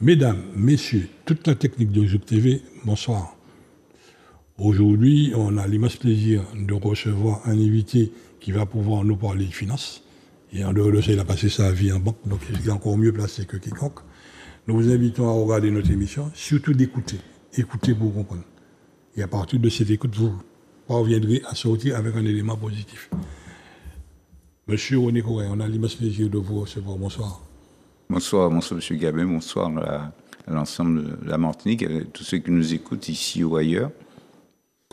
Mesdames, Messieurs, toute la technique de Zouk TV, bonsoir. Aujourd'hui, on a l'immense plaisir de recevoir un invité qui va pouvoir nous parler de finances. Et en dehors de ça, il a passé sa vie en banque, donc il est encore mieux placé que quiconque. Nous vous invitons à regarder notre émission, surtout d'écouter. Écoutez pour comprendre. Et à partir de cette écoute, vous parviendrez à sortir avec un élément positif. Monsieur René Correa, on a l'immense plaisir de vous recevoir. Bonsoir. Bonsoir, bonsoir M. Gabin, bonsoir à l'ensemble de la Martinique, et à tous ceux qui nous écoutent ici ou ailleurs.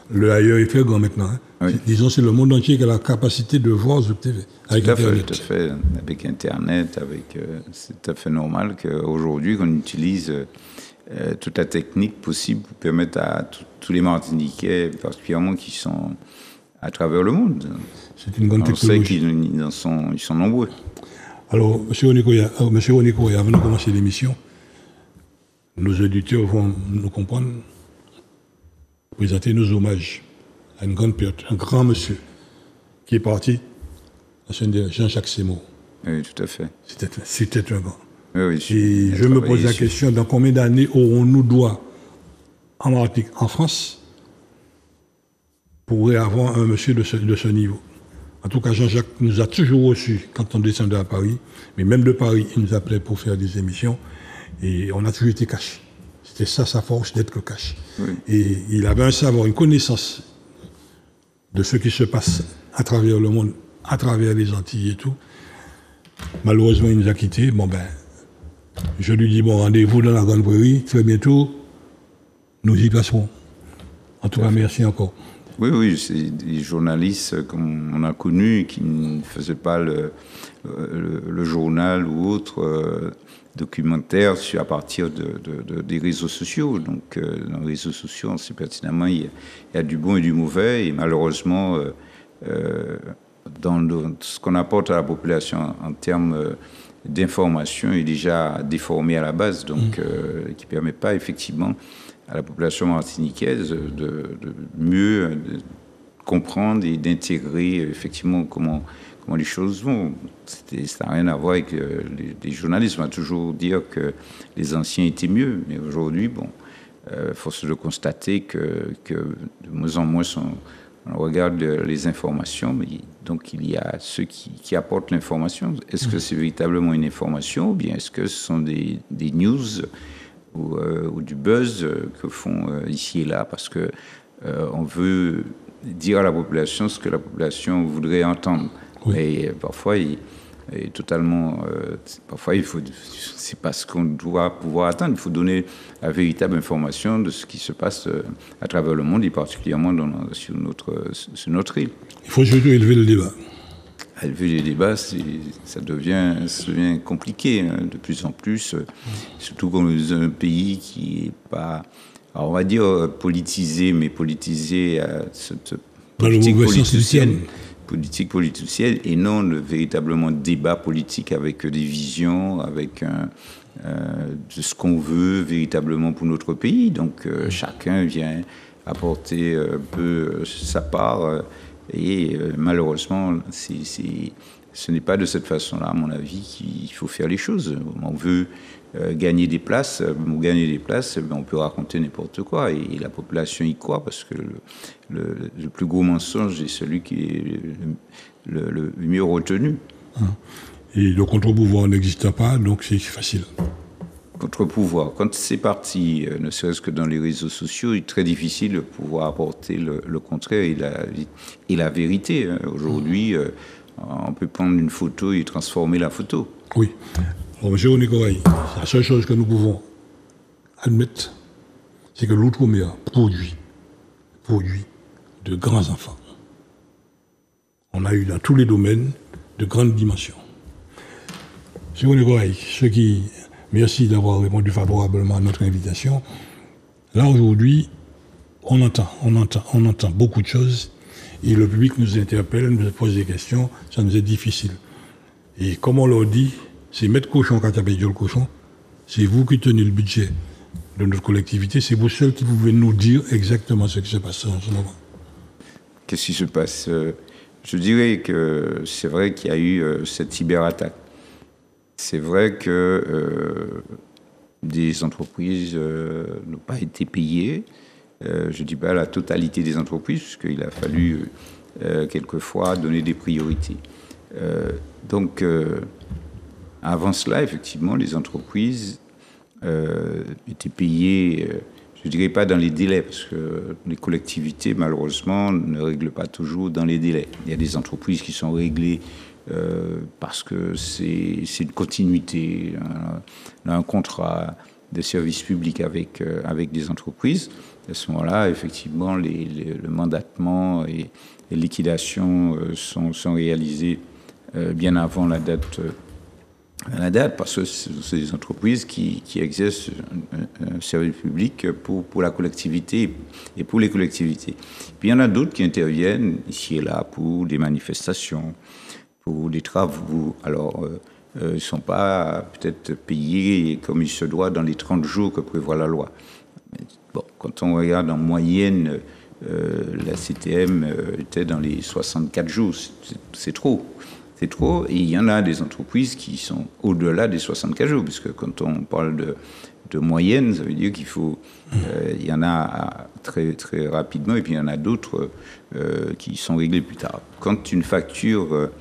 Le ailleurs est très grand maintenant. Hein. Oui. Disons, c'est le monde entier qui a la capacité de voir Zouk TV avec Internet. Tout à fait. Avec Internet, c'est tout à fait normal qu'aujourd'hui, qu'on utilise toute la technique possible pour permettre à tous les Martiniquais, particulièrement qui sont à travers le monde. C'est une grande technologie. On sait qu'ils sont nombreux. Alors, M. René Correa, avant de commencer l'émission, nos auditeurs vont nous comprendre, présenter nos hommages à une grande perte, un grand monsieur qui est parti, Jean-Jacques Seymour. Oui, tout à fait. C'était un grand. Oui, et je me pose la question, dans combien d'années aurons-nous droit en Martinique, en France, pour avoir un monsieur de ce niveau? En tout cas, Jean-Jacques nous a toujours reçus quand on descendait à Paris, mais même de Paris, il nous appelait pour faire des émissions, et on a toujours été cash. C'était ça sa force, d'être cash. Oui. Et il avait un savoir, une connaissance de ce qui se passe à travers le monde, à travers les Antilles et tout. Malheureusement, il nous a quittés. Bon ben, je lui dis, bon, rendez-vous dans la Grande Prairie, très bientôt, nous y passerons. En tout cas, merci encore. Oui, c'est des journalistes comme on a connus qui ne faisaient pas le journal ou autre documentaire à partir des réseaux sociaux. Donc, dans les réseaux sociaux, on sait pertinemment il y a du bon et du mauvais. Et malheureusement, dans ce qu'on apporte à la population en termes d'information est déjà déformé à la base, donc qui ne permet pas effectivement à la population martiniquaise de mieux comprendre et d'intégrer effectivement comment les choses vont. Ça n'a rien à voir avec les journalistes. On va toujours dire que les anciens étaient mieux, mais aujourd'hui, force de constater que de moins en moins on regarde les informations, mais donc il y a ceux qui apportent l'information. Est-ce que c'est véritablement une information ou bien est-ce que ce sont des news ou du buzz que font ici et là, parce que on veut dire à la population ce que la population voudrait entendre. Oui. Et parfois, c'est pas ce qu'on doit pouvoir attendre. Il faut donner la véritable information de ce qui se passe à travers le monde et particulièrement sur notre île. Il faut surtout élever le débat. Élever les débats, ça devient compliqué de plus en plus, surtout dans un pays qui n'est pas, alors on va dire politisé, mais politisé à cette politique politicienne et non véritablement débat politique avec des visions, avec de ce qu'on veut véritablement pour notre pays. Donc chacun vient apporter un peu sa part. Et malheureusement, ce n'est pas de cette façon-là, à mon avis, qu'il faut faire les choses. On veut gagner des places. Pour gagner des places, on peut raconter n'importe quoi. Et la population y croit, parce que le plus gros mensonge est celui qui est le mieux retenu. Et le contre-pouvoir n'existe pas, donc c'est facile. Contre-pouvoir. Quand c'est parti, ne serait-ce que dans les réseaux sociaux, il est très difficile de pouvoir apporter le contraire et la vérité. Aujourd'hui, on peut prendre une photo et transformer la photo. Oui. Alors, M. René Correa, la seule chose que nous pouvons admettre, c'est que l'outre-mer produit de grands enfants. On a eu dans tous les domaines de grandes dimensions. M. René Correa, merci d'avoir répondu favorablement à notre invitation. Là, aujourd'hui, on entend beaucoup de choses et le public nous interpelle, nous pose des questions, ça nous est difficile. Et comme on l'a dit, c'est Maître Cochon qui a tapé le cochon, c'est vous qui tenez le budget de notre collectivité, c'est vous seul qui pouvez nous dire exactement ce qui se passe en ce moment. qu'est-ce qui se passe? Je dirais que c'est vrai qu'il y a eu cette cyberattaque. C'est vrai que des entreprises n'ont pas été payées. Je ne dis pas la totalité des entreprises, puisqu'il a fallu quelquefois donner des priorités. Donc, avant cela, effectivement, les entreprises étaient payées, je ne dirais pas dans les délais, parce que les collectivités, malheureusement, ne règlent pas toujours dans les délais. Il y a des entreprises qui sont réglées parce que c'est une continuité, un contrat de service public avec des entreprises. À ce moment-là, effectivement, le mandatement et les liquidations sont réalisées bien avant la date, parce que c'est des entreprises qui exercent un service public pour la collectivité et pour les collectivités. Puis il y en a d'autres qui interviennent ici et là pour des manifestations, pour des travaux. Alors, ils ne sont pas peut-être payés comme il se doit dans les 30 jours que prévoit la loi. Mais, bon, quand on regarde en moyenne, la CTM était dans les 64 jours. C'est trop. C'est trop. Et il y en a des entreprises qui sont au-delà des 64 jours, puisque quand on parle de moyenne, ça veut dire qu'il faut... il y en a très, très rapidement, et puis il y en a d'autres qui sont réglés plus tard. Quand une facture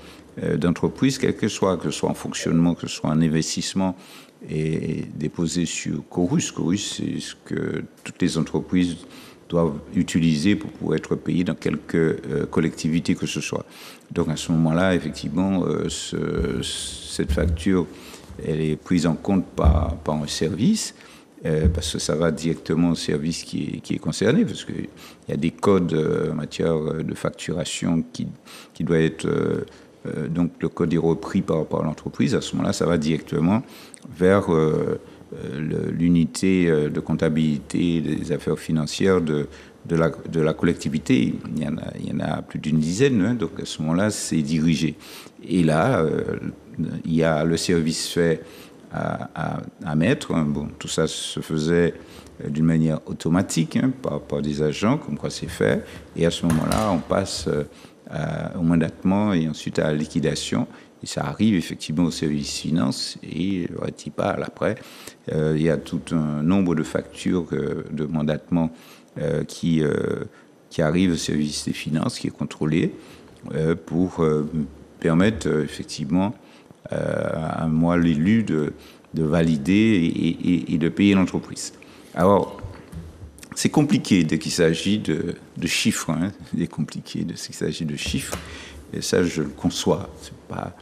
d'entreprise, quel que ce soit en fonctionnement, que ce soit en investissement, est déposée sur Chorus. Chorus, c'est ce que toutes les entreprises doivent utiliser pour pouvoir être payées dans quelque collectivité que ce soit. Donc à ce moment-là, effectivement, cette facture, elle est prise en compte par un service, parce que ça va directement au service qui est concerné, parce qu'il y a des codes en matière de facturation qui doivent être... donc le code est repris par l'entreprise. À ce moment-là, ça va directement vers l'unité de comptabilité des affaires financières de la collectivité. Il y en a plus d'une dizaine, hein, donc à ce moment-là, c'est dirigé. Et là, il y a le service fait à mettre. Bon, tout ça se faisait d'une manière automatique, hein, par des agents, comme quoi c'est fait. Et à ce moment-là, on passe au mandatement et ensuite à la liquidation. Et ça arrive effectivement au service finance et le RETIPAL après. Il y a tout un nombre de factures de mandatement qui arrivent au service des finances, qui est contrôlé pour permettre effectivement à moi, l'élu, de valider et de payer l'entreprise. Alors, c'est compliqué dès qu'il s'agit de chiffres. Hein. C'est compliqué dès qu'il s'agit de chiffres. Et ça, je le conçois. C'est pas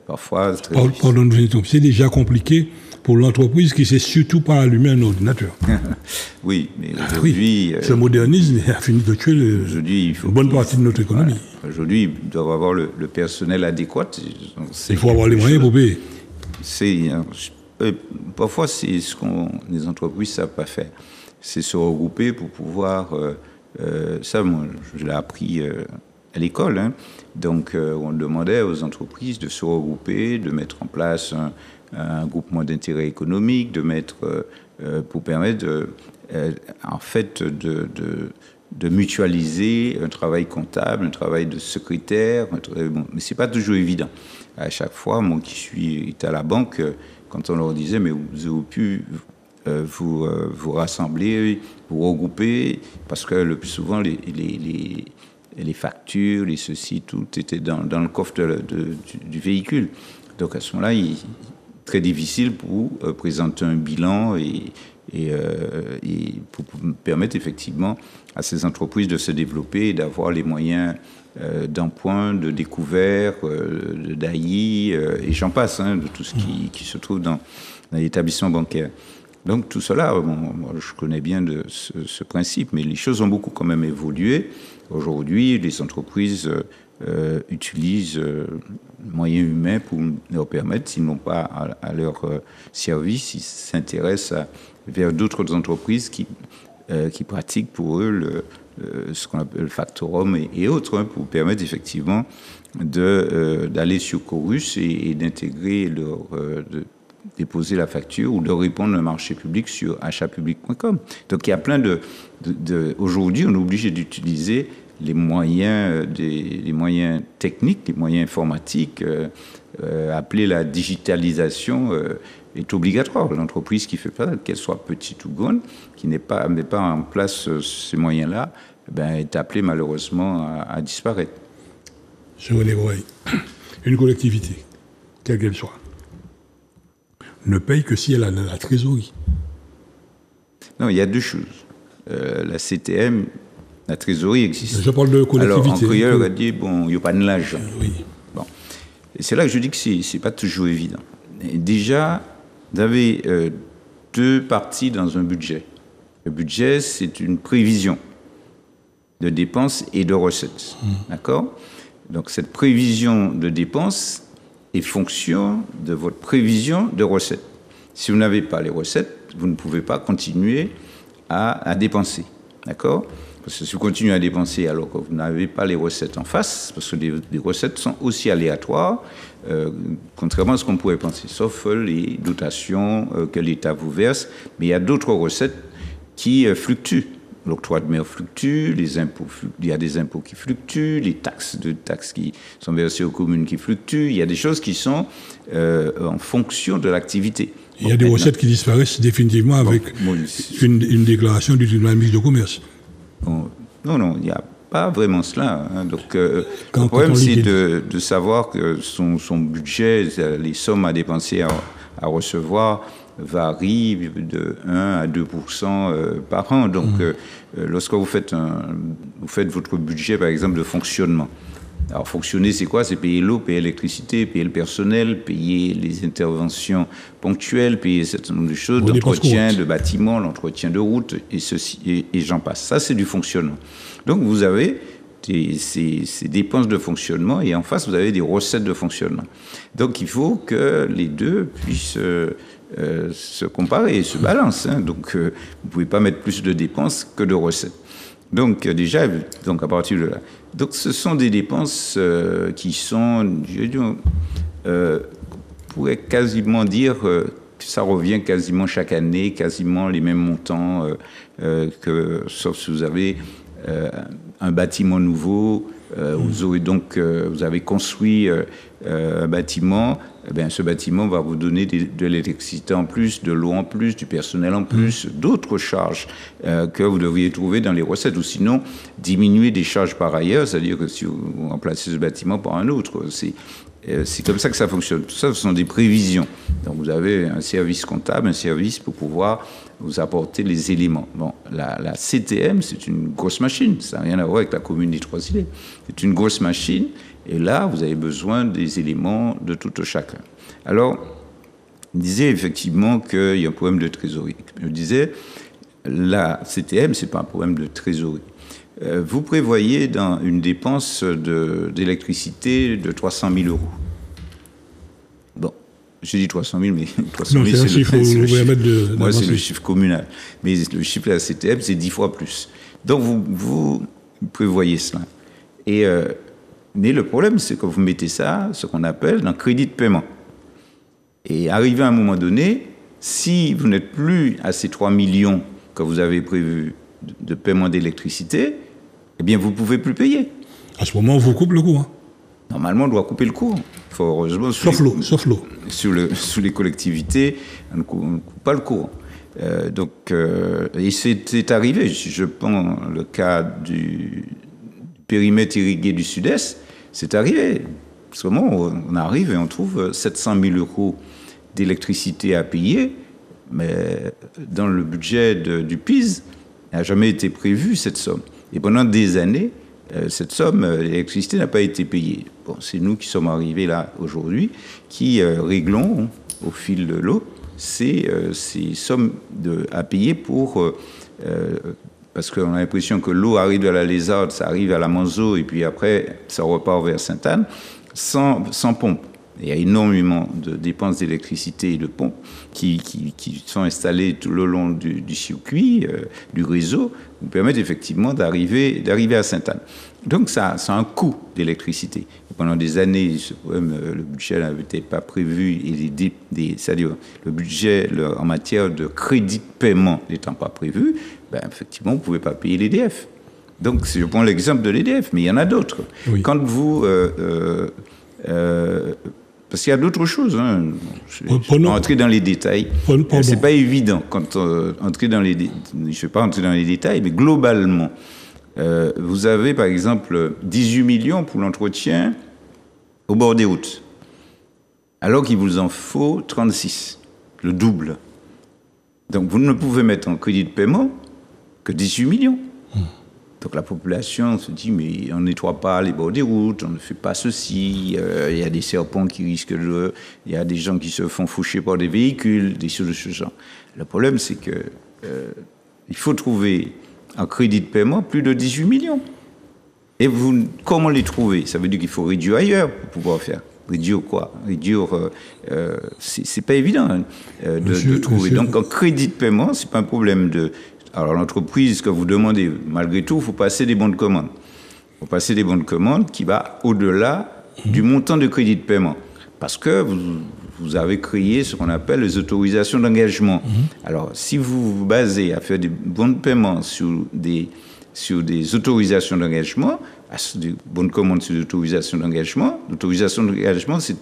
parfois très difficile. Pardon, c'est déjà compliqué pour l'entreprise qui ne sait surtout pas allumer un ordinateur. Oui, mais aujourd'hui... Ce modernisme a fini de tuer une bonne partie de notre économie. Voilà. Aujourd'hui, ils doivent avoir le personnel adéquat. Il faut avoir les moyens pour payer. Parfois, c'est ce que les entreprises ne savent pas faire. C'est se regrouper pour pouvoir... ça, moi, je l'ai appris à l'école. Hein. Donc, on demandait aux entreprises de se regrouper, de mettre en place un groupement d'intérêt économique, pour permettre, en fait, de mutualiser un travail comptable, un travail de secrétaire. Bon, mais c'est pas toujours évident. À chaque fois, moi qui suis à la banque, quand on leur disait, mais vous avez pu vous rassembler, vous regrouper, parce que le plus souvent, les factures, les ceci, tout était dans le coffre du véhicule. Donc à ce moment-là, il est très difficile pour présenter un bilan et pour permettre effectivement à ces entreprises de se développer et d'avoir les moyens d'emprunt, de découvert, d'AI, et j'en passe, hein, de tout ce qui se trouve dans l'établissement bancaire. Donc tout cela, moi, je connais bien ce principe, mais les choses ont beaucoup quand même évolué. Aujourd'hui, les entreprises utilisent moyens humains pour leur permettre, s'ils n'ont pas à leur service, ils s'intéressent vers d'autres entreprises qui pratiquent pour eux ce qu'on appelle le factorum et autres, hein, pour permettre effectivement d'aller sur Chorus et d'intégrer déposer la facture ou de répondre à un marché public sur achatpublic.com. Donc il y a plein aujourd'hui, on est obligé d'utiliser les moyens, les moyens techniques, les moyens informatiques, appelés la digitalisation, est obligatoire. L'entreprise qui fait pas, qu'elle soit petite ou grande, qui met pas en place ces moyens-là, est appelée malheureusement à disparaître. Je René Goaï, une collectivité, quelle qu'elle soit, ne paye que si elle a la trésorerie. Non, il y a deux choses. La CTM, la trésorerie existe. Je parle de collectivité. Alors, en créole, on a dit, bon, il n'y a pas de l'argent. Oui. Bon. Et c'est là que je dis que ce n'est pas toujours évident. Et déjà, vous avez deux parties dans un budget. Le budget, c'est une prévision de dépenses et de recettes. D'accord ? Donc, cette prévision de dépenses est fonction de votre prévision de recettes. Si vous n'avez pas les recettes, vous ne pouvez pas continuer à dépenser. D'accord ? Parce que si vous continuez à dépenser alors que vous n'avez pas les recettes en face, parce que les recettes sont aussi aléatoires, contrairement à ce qu'on pourrait penser, sauf les dotations que l'État vous verse, mais il y a d'autres recettes qui fluctuent. L'octroi de mer fluctue, les impôts il y a des impôts qui fluctuent, les taxes qui sont versées aux communes qui fluctuent, il y a des choses qui sont en fonction de l'activité. Il y a des recettes qui disparaissent définitivement avec une déclaration du tribunal mixte de commerce. Bon, non, il n'y a pas vraiment cela. Hein. Donc, le problème, c'est de savoir que son budget, les sommes à dépenser, à recevoir, varient de 1 à 2% par an. Donc, lorsque vous faites votre budget, par exemple, de fonctionnement. Alors, fonctionner, c'est quoi ? C'est payer l'eau, payer l'électricité, payer le personnel, payer les interventions ponctuelles, payer un certain nombre de choses, l'entretien de bâtiments, l'entretien de routes, et j'en passe. Ça, c'est du fonctionnement. Donc, vous avez ces dépenses de fonctionnement, et en face, vous avez des recettes de fonctionnement. Donc, il faut que les deux puissent se comparer et se balancent. Hein. Donc, vous ne pouvez pas mettre plus de dépenses que de recettes. Donc, déjà, à partir de là. Donc, ce sont des dépenses qui sont, on pourrait quasiment dire que ça revient quasiment chaque année, quasiment les mêmes montants, sauf si vous avez un bâtiment nouveau, vous avez construit un bâtiment, ce bâtiment va vous donner de l'électricité en plus, de l'eau en plus, du personnel en plus, d'autres charges que vous devriez trouver dans les recettes, ou sinon diminuer des charges par ailleurs, c'est-à-dire que si vous remplacez ce bâtiment par un autre, c'est comme ça que ça fonctionne. Tout ça, ce sont des prévisions. Donc, vous avez un service comptable, un service pour pouvoir vous apporter les éléments. Bon, la CTM, c'est une grosse machine. Ça n'a rien à voir avec la commune des Trois-Îlets. C'est une grosse machine. Et là, vous avez besoin des éléments de tout chacun. Alors, je disais effectivement qu'il y a un problème de trésorerie. Je disais, la CTM, ce n'est pas un problème de trésorerie. Vous prévoyez dans une dépense d'électricité de 300 000 euros. Bon, j'ai dit 300 000, mais 300 000, c'est le chiffre communal. Mais le chiffre de la CTM, c'est 10 fois plus. Donc, vous prévoyez cela. Mais le problème, c'est que vous mettez ça, ce qu'on appelle un crédit de paiement. Et arrivé à un moment donné, si vous n'êtes plus à ces 3 millions que vous avez prévus de paiement d'électricité, eh bien, vous ne pouvez plus payer. À ce moment, on vous coupe le courant. Normalement, on doit couper le courant. Heureusement, sauf l'eau. Sous les collectivités, on ne coupe pas le courant. Et c'est arrivé. Je prends le cas du périmètre irrigué du Sud-Est, c'est arrivé. Parce que on arrive et on trouve 700 000 euros d'électricité à payer, mais dans le budget du PIS, n'a jamais été prévue cette somme. Et pendant des années, cette somme, l'électricité n'a pas été payée. Bon, c'est nous qui sommes arrivés là aujourd'hui, qui réglons au fil de l'eau ces sommes à payer parce qu'on a l'impression que l'eau arrive de la Lézarde, ça arrive à la Manzo, et puis après, ça repart vers Sainte-Anne, sans pompe. Il y a énormément de dépenses d'électricité et de pompes qui sont installées tout le long du circuit, du réseau, qui permettent effectivement d'arriver à Sainte-Anne. Donc ça a un coût d'électricité. Et pendant des années, le budget n'avait pas prévu, et c'est-à-dire le budget en matière de crédit de paiement n'étant pas prévu, effectivement, vous ne pouvez pas payer l'EDF. Donc, je prends l'exemple de l'EDF, mais il y en a d'autres. Oui. Quand vous... parce qu'il y a d'autres choses. Hein. Je vais pas entrer dans les détails. C'est pas évident. Quand entrer dans les, je ne vais pas entrer dans les détails, mais globalement, vous avez par exemple 18 millions pour l'entretien au bord des routes, alors qu'il vous en faut 36, le double. Donc vous ne pouvez mettre en crédit de paiement que 18 millions. Donc la population se dit, mais on ne nettoie pas les bords des routes, on ne fait pas ceci, il y a des serpents qui risquent de... Il y a des gens qui se font faucher par des véhicules, des choses de ce genre. Le problème, c'est que il faut trouver en crédit de paiement plus de 18 millions. Et vous, comment les trouver? Ça veut dire qu'il faut réduire ailleurs pour pouvoir faire. Réduire quoi? Réduire... c'est pas évident hein, de trouver. Monsieur. Donc en crédit de paiement, c'est pas un problème de... Alors, l'entreprise, que vous demandez, malgré tout, il faut passer des bons de commande. Il faut passer des bons de commande qui va au-delà du montant de crédit de paiement. Parce que vous avez créé ce qu'on appelle les autorisations d'engagement. Alors, si vous vous basez à faire des bons de paiement sur des autorisations d'engagement, des bons de commande sur des autorisations d'engagement,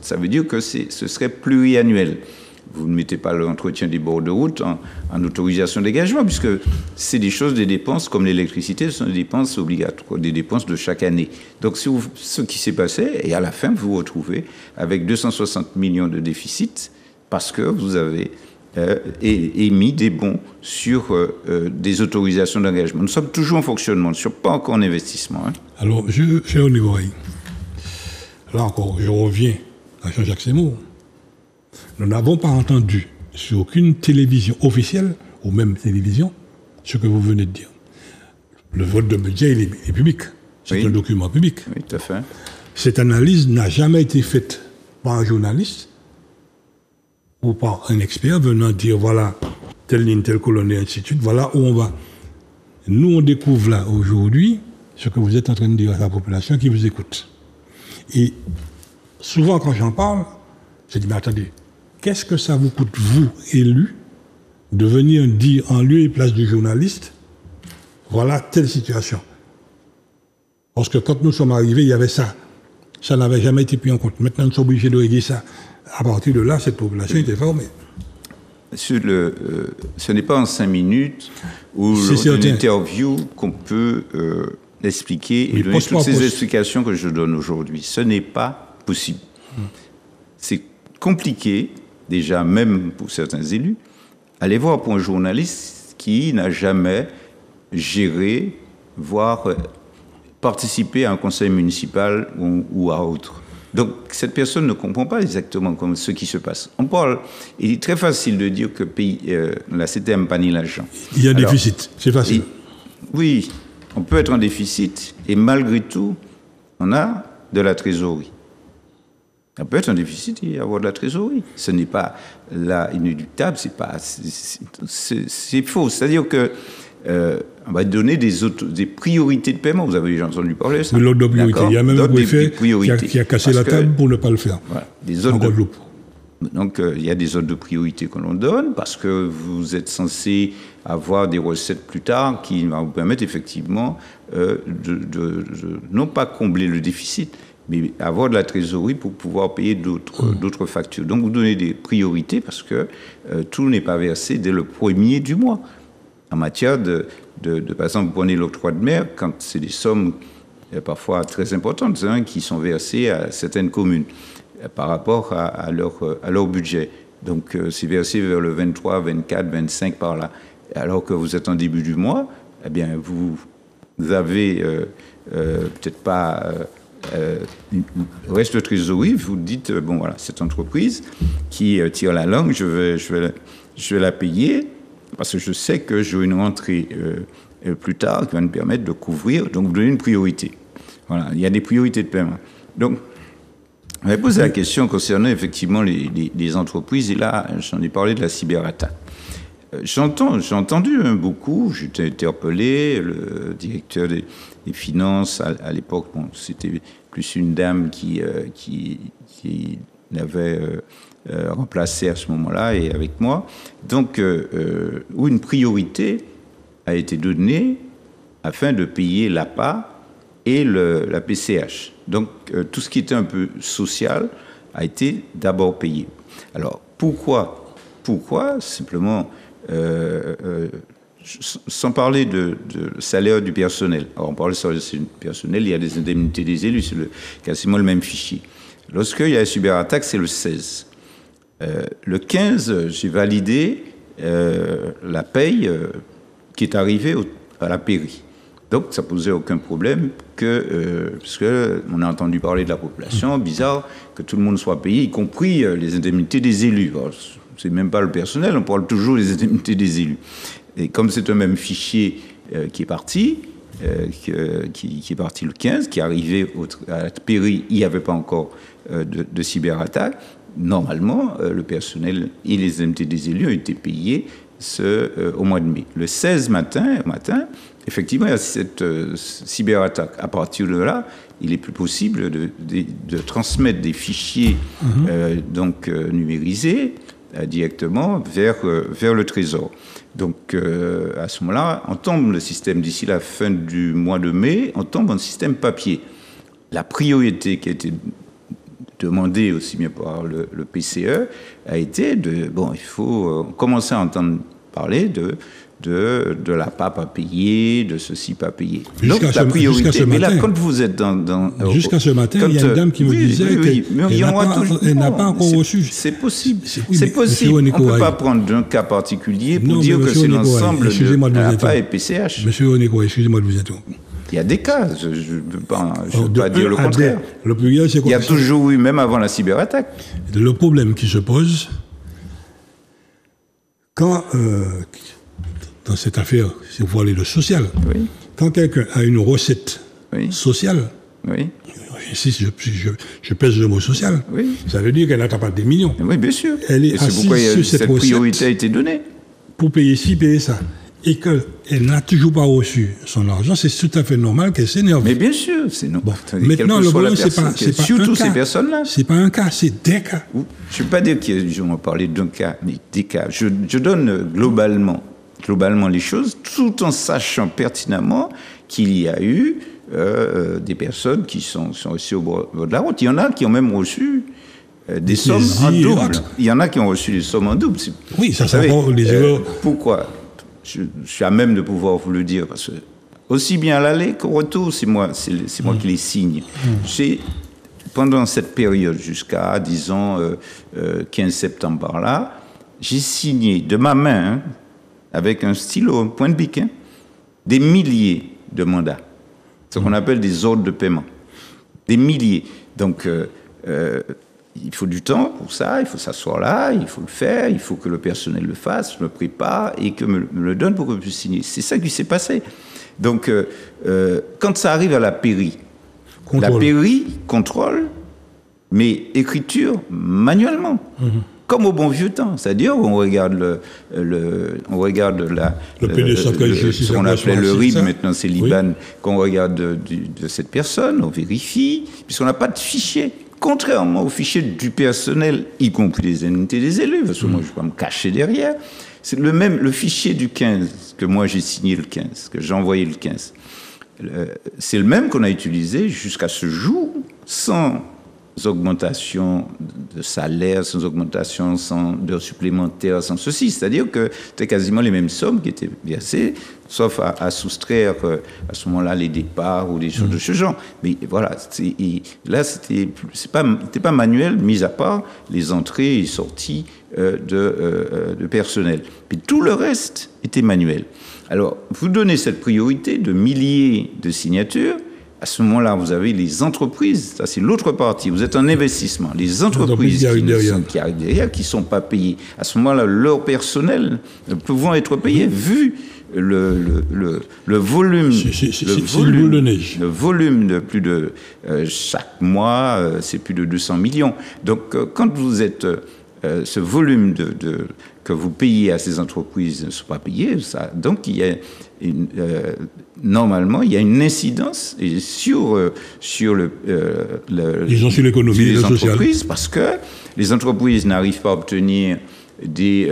ça veut dire que ce serait pluriannuel. Vous ne mettez pas l'entretien des bords de route en autorisation d'engagement, puisque c'est des choses, des dépenses, comme l'électricité, ce sont des dépenses obligatoires, des dépenses de chaque année. Donc, ce qui s'est passé, et à la fin, vous vous retrouvez avec 260 millions de déficit, parce que vous avez émis des bons sur des autorisations d'engagement. Nous sommes toujours en fonctionnement, ne sommes pas encore en investissement. Hein. Alors, cher Onégoraï, là encore, je reviens à Jean-Jacques Seymour. Nous n'avons pas entendu sur aucune télévision officielle, ou même télévision, ce que vous venez de dire. Le vote de budget, il est public. C'est un document public. Oui, tout à fait. Cette analyse n'a jamais été faite par un journaliste ou par un expert venant dire, voilà, telle ligne, telle colonne, et ainsi de suite, voilà où on va. Nous, on découvre là, aujourd'hui, ce que vous êtes en train de dire à la population qui vous écoute. Et souvent, quand j'en parle, je dis, mais attendez, qu'est-ce que ça vous coûte, vous, élus, de venir dire en lieu et place du journaliste, voilà telle situation. Parce que quand nous sommes arrivés, il y avait ça. Ça n'avait jamais été pris en compte. Maintenant, nous sommes obligés de régler ça. À partir de là, cette population était formée. Ce n'est pas en 5 minutes ou une interview qu'on peut expliquer et donner toutes ces explications que je donne aujourd'hui. Ce n'est pas possible. C'est compliqué, déjà même pour certains élus, aller voir pour un journaliste qui n'a jamais géré, voire participer à un conseil municipal ou à autre. Donc cette personne ne comprend pas exactement ce qui se passe. On parle, il est très facile de dire que la CT n'aime pas ni l'argent. Il y a un déficit, c'est facile. Oui, on peut être en déficit et malgré tout, on a de la trésorerie. Ça peut être un déficit et avoir de la trésorerie. Ce n'est pas là inéluctable, c'est faux. C'est-à-dire que on va donner des priorités de paiement. Vous avez déjà entendu parler de ça. L'ordre de priorité. Il y a même un préfet qui a cassé la table pour ne pas le faire. Voilà, des ordres donc, il y a des ordres de priorité que l'on donne parce que vous êtes censé avoir des recettes plus tard qui vont vous permettre effectivement de non pas combler le déficit, mais avoir de la trésorerie pour pouvoir payer d'autres factures. Donc, vous donnez des priorités parce que tout n'est pas versé dès le premier du mois. En matière par exemple, vous prenez l'octroi de mer, quand c'est des sommes parfois très importantes qui sont versées à certaines communes par rapport à leur budget. Donc, c'est versé vers le 23, 24, 25 par là. Alors que vous êtes en début du mois, eh bien, vous avez peut-être pas... reste de trésorerie, vous dites, bon voilà, cette entreprise qui tire la langue, je vais la payer parce que je sais que j'aurai une rentrée plus tard qui va me permettre de couvrir, donc vous donnez une priorité. Voilà, il y a des priorités de paiement. Donc, on va poser la question concernant effectivement les entreprises, et là, j'en ai parlé de la cyberattaque. J'ai entendu beaucoup, j'ai été interpellé, le directeur des finances à l'époque, bon, c'était plus une dame qui l'avait remplacé à ce moment-là et avec moi, donc où une priorité a été donnée afin de payer l'APA et la PCH. Donc, tout ce qui était un peu social a été d'abord payé. Alors, pourquoi simplement, sans parler de salaire du personnel. Alors, on parle de salaire du personnel, il y a des indemnités des élus, c'est quasiment le même fichier. Lorsqu'il y a la cyberattaque, c'est le 16. Le 15, j'ai validé la paye qui est arrivée à la pairie. Donc, ça ne posait aucun problème parce qu'on a entendu parler de la population, bizarre que tout le monde soit payé, y compris les indemnités des élus. Ce n'est même pas le personnel, on parle toujours des indemnités des élus. Et comme c'est un même fichier qui est parti, qui est parti le 15, qui est arrivé à la pairie, il n'y avait pas encore de cyberattaque, normalement, le personnel et les indemnités des élus ont été payés au mois de mai. Le 16 matin, effectivement, il y a cette cyberattaque. À partir de là, il n'est plus possible de transmettre des fichiers numérisés directement vers le Trésor. Donc, à ce moment-là, on tombe le système, d'ici la fin du mois de mai, on tombe en système papier. La priorité qui a été demandée aussi bien par le PCE a été il faut commencer à entendre parler de la PAP à payer, de ceci pas payé. Donc la priorité. Mais là, quand vous êtes jusqu'à ce matin, il y a une dame qui me disait qu'elle n'a pas encore reçu. C'est possible. C'est possible. On ne peut pas prendre d'un cas particulier pour dire que c'est l'ensemble de la PAP et PCH. Monsieur Oneko, excusez-moi de vous interrompre. Il y a des cas, je ne veux pas dire le contraire. Le plus grave, c'est quoi? Il y a toujours eu, même avant la cyberattaque. Le problème qui se pose, quand, dans cette affaire, si vous voulez, le social, quand quelqu'un a une recette sociale, si je pèse le mot social, ça veut dire qu'elle n'a pas des millions. Oui, bien sûr. Elle est assise sur cette priorité a été donnée. Pour payer ci, payer ça. Et qu'elle n'a toujours pas reçu son argent, c'est tout à fait normal qu'elle s'énerve. Mais bien sûr, c'est normal. Bon. Maintenant, le problème, c'est pas surtout ces personnes-là. C'est pas un cas, c'est des cas. Je ne veux pas dire qu'on va parler d'un cas, mais des cas. Je donne globalement les choses, tout en sachant pertinemment qu'il y a eu des personnes qui sont reçues au bord de la route. Il y en a qui ont même reçu des sommes en double. Il y en a qui ont reçu des sommes en double. Oui, ça c'est les erreurs. Pourquoi ? Je suis à même de pouvoir vous le dire, parce que aussi bien à l'aller qu'au retour, c'est moi qui les signe. Pendant cette période, jusqu'à, disons, 15 septembre par là, j'ai signé de ma main, avec un stylo, un point de bic, des milliers de mandats. Ce qu'on appelle des ordres de paiement. Des milliers. Donc, il faut du temps pour ça, il faut s'asseoir là, il faut le faire, il faut que le personnel le fasse, me prépare et que me le donne pour que je puisse signer. C'est ça qui s'est passé. Donc, quand ça arrive à la pairie, la pairie contrôle, mais écriture manuellement. Comme au bon vieux temps, c'est-à-dire on regarde ce qu'on appelait le RIB, maintenant c'est l'IBAN, qu'on regarde de cette personne, on vérifie, puisqu'on n'a pas de fichier. Contrairement au fichier du personnel, y compris les indemnités des élus, parce que moi je ne vais pas me cacher derrière, c'est le fichier du 15, que moi j'ai signé le 15, que j'ai envoyé le 15. C'est le même qu'on a utilisé jusqu'à ce jour, sans augmentation de salaire, sans augmentation d'heures supplémentaires, sans ceci. C'est-à-dire que c'était quasiment les mêmes sommes qui étaient versées, sauf à soustraire à ce moment-là les départs ou des choses de ce genre. Mais voilà, là, c'était pas manuel, mis à part les entrées et sorties de personnel. Puis tout le reste était manuel. Alors, vous donnez cette priorité de milliers de signatures. À ce moment-là, vous avez les entreprises, ça c'est l'autre partie, vous êtes en investissement, les entreprises qui arrivent derrière, qui ne sont pas payées. À ce moment-là, leur personnel pouvant être payé, vu le volume, le volume de plus de chaque mois, c'est plus de 200 millions. Donc, quand vous êtes ce volume que vous payez à ces entreprises ne sont pas payés, donc il y a normalement, il y a une incidence sur l'économie des entreprises, parce que les entreprises n'arrivent pas à obtenir des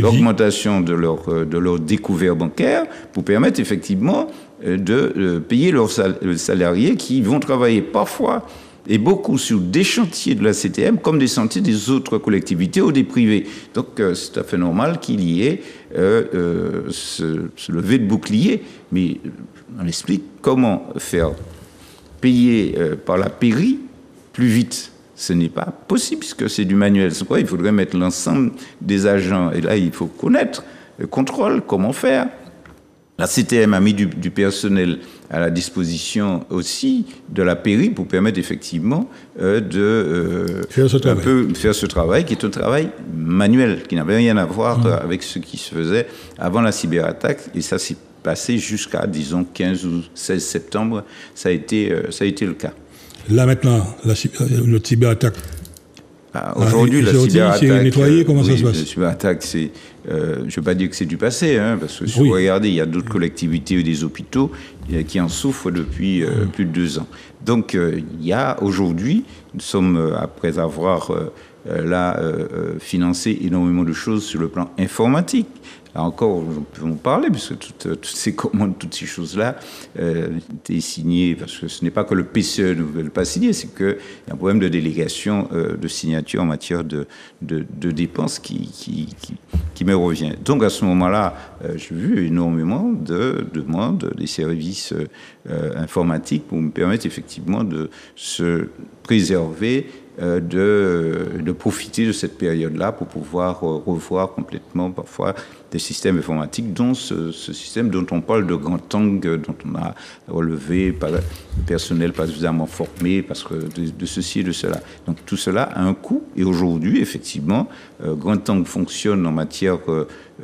augmentations de leur découvert bancaire pour permettre effectivement de payer leurs salariés qui vont travailler parfois et beaucoup sur des chantiers de la CTM comme des chantiers des autres collectivités ou des privés. Donc c'est tout à fait normal qu'il y ait ce lever de bouclier, mais on explique comment faire payer par la pairie plus vite. Ce n'est pas possible puisque c'est du manuel. C'est pourquoi il faudrait mettre l'ensemble des agents. Et là, il faut connaître le contrôle, comment faire. La CTM a mis du personnel à la disposition aussi de la pairie pour permettre effectivement de faire ce travail qui est un travail manuel, qui n'avait rien à voir avec ce qui se faisait avant la cyberattaque. Et ça s'est passé jusqu'à, disons, 15 ou 16 septembre. Ça a été le cas. Là maintenant, notre cyberattaque. Aujourd'hui, la cyberattaque, c'est nettoyé, comment ça se passe? La cyberattaque, c'est, je ne veux pas dire que c'est du passé, parce que si vous regardez, il y a d'autres collectivités ou des hôpitaux qui en souffrent depuis plus de 2 ans. Donc, il y a aujourd'hui, nous sommes, après avoir financé énormément de choses sur le plan informatique. Là encore, nous pouvons parler, puisque toutes ces commandes, toutes ces choses-là étaient signées, parce que ce n'est pas que le PCE ne veut pas signer, c'est qu'il y a un problème de délégation de signature en matière de dépenses qui me revient. Donc à ce moment-là, j'ai vu énormément de demandes des services informatiques pour me permettre effectivement de se préserver, de profiter de cette période-là pour pouvoir revoir complètement parfois des systèmes informatiques, dont ce système dont on parle de Grand Angle, dont on a relevé par le personnel pas suffisamment formé, parce que de ceci et de cela. Donc tout cela a un coût, et aujourd'hui, effectivement, Grand Angle fonctionne en matière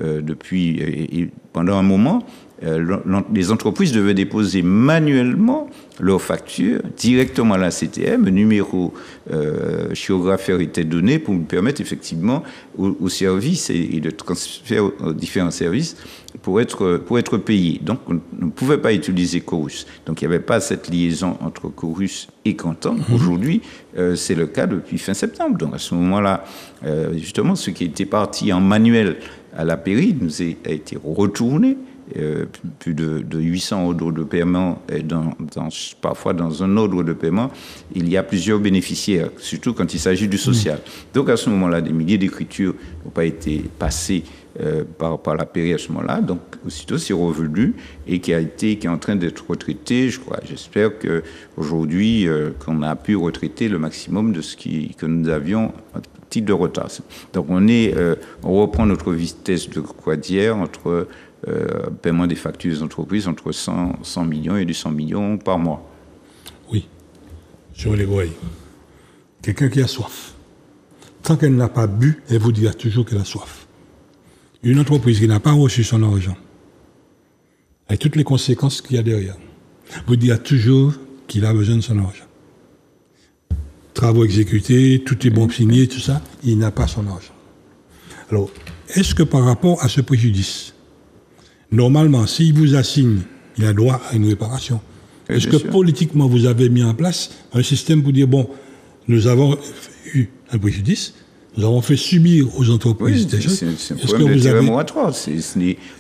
depuis, et pendant un moment, les entreprises devaient déposer manuellement leurs factures directement à la CTM, numéro chiographieur était donné pour nous permettre effectivement aux services et de transfert aux différents services pour être payés. Donc on ne pouvait pas utiliser Chorus. Donc il n'y avait pas cette liaison entre Chorus et Canton. Aujourd'hui, c'est le cas depuis fin septembre. Donc à ce moment-là, justement, ce qui était parti en manuel à la pairie a été retourné. Plus de 800 ordres de paiement, parfois dans un ordre de paiement, il y a plusieurs bénéficiaires, surtout quand il s'agit du social. Donc à ce moment-là, des milliers d'écritures n'ont pas été passées par la pairie à ce moment-là. Donc aussitôt, c'est revenu et qui est en train d'être retraité, je crois. J'espère qu'aujourd'hui, qu'on a pu retraiter le maximum de ce que nous avions à titre de retard. Donc on reprend notre vitesse de croisière entre paiement des factures des entreprises entre 100 millions et 200 millions par mois. Oui, sur les loyers. Quelqu'un qui a soif, tant qu'elle n'a pas bu, elle vous dira toujours qu'elle a soif. Une entreprise qui n'a pas reçu son argent, avec toutes les conséquences qu'il y a derrière, vous dira toujours qu'il a besoin de son argent. Travaux exécutés, tout est bon signé, tout ça, il n'a pas son argent. Alors, est-ce que par rapport à ce préjudice, normalement, s'il vous assigne, il a droit à une réparation. Est-ce que politiquement, vous avez mis en place un système pour dire, bon, nous avons eu un préjudice, nous avons fait subir aux entreprises des choses. C'est un problème d'intérêt moratoire.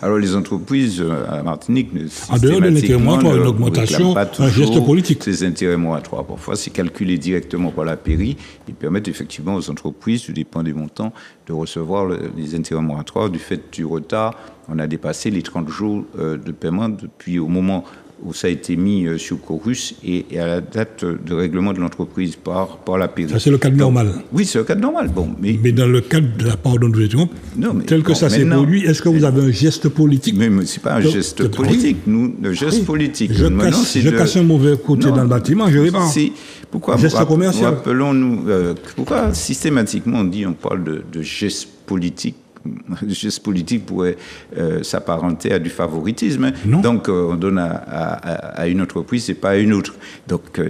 Alors les entreprises à Martinique, en dehors de l'intérêt moratoire, une augmentation, un geste politique. Ces intérêts moratoires, parfois, c'est calculé directement par la pairie. Ils permettent effectivement aux entreprises, tout dépend des montants, de recevoir les intérêts moratoires. Du fait du retard, on a dépassé les 30 jours de paiement depuis au moment où ça a été mis sur Chorus et à la date de règlement de l'entreprise par la pairie. Ça, c'est le cadre normal. Oui, c'est le cadre normal. Bon, mais dans le cadre de la part dont nous étions, tel que ça s'est produit, est-ce que vous avez un geste politique? Mais ce n'est pas un geste politique. Oui. Le geste politique. Je casse un mauvais côté dans le bâtiment, je répare. Pourquoi geste commercial. Rappelons-nous, pourquoi systématiquement on parle de geste politique? Le geste politique pourrait s'apparenter à du favoritisme. Non. Donc, on donne à une entreprise et pas à une autre. Donc,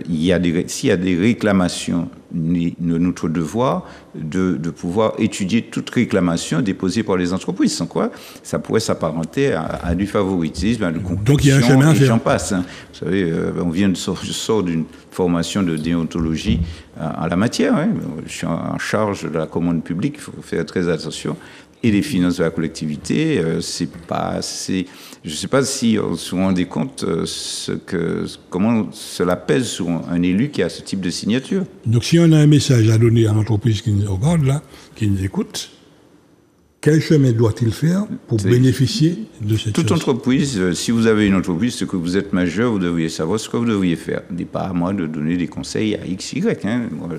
s'il y a des réclamations, notre devoir de pouvoir étudier toute réclamation déposée par les entreprises. Sans quoi, ça pourrait s'apparenter à du favoritisme, à du compétition. Donc, il y a un chemin à faire. J'en passe. Vous savez, je sors d'une formation de déontologie en la matière. Je suis en charge de la commande publique. Il faut faire très attention. et les finances de la collectivité, c'est pas assez. Je ne sais pas si on se rendait compte comment cela pèse sur un élu qui a ce type de signature. Donc, si on a un message à donner à l'entreprise qui nous regarde là, qui nous écoute, quel chemin doit-il faire pour bénéficier de cette Toute chose? entreprise, si vous avez une entreprise, c'est que vous êtes majeur, vous devriez savoir ce que vous devriez faire. Ce n'est pas à moi de donner des conseils à X, Y. Hein. Moi,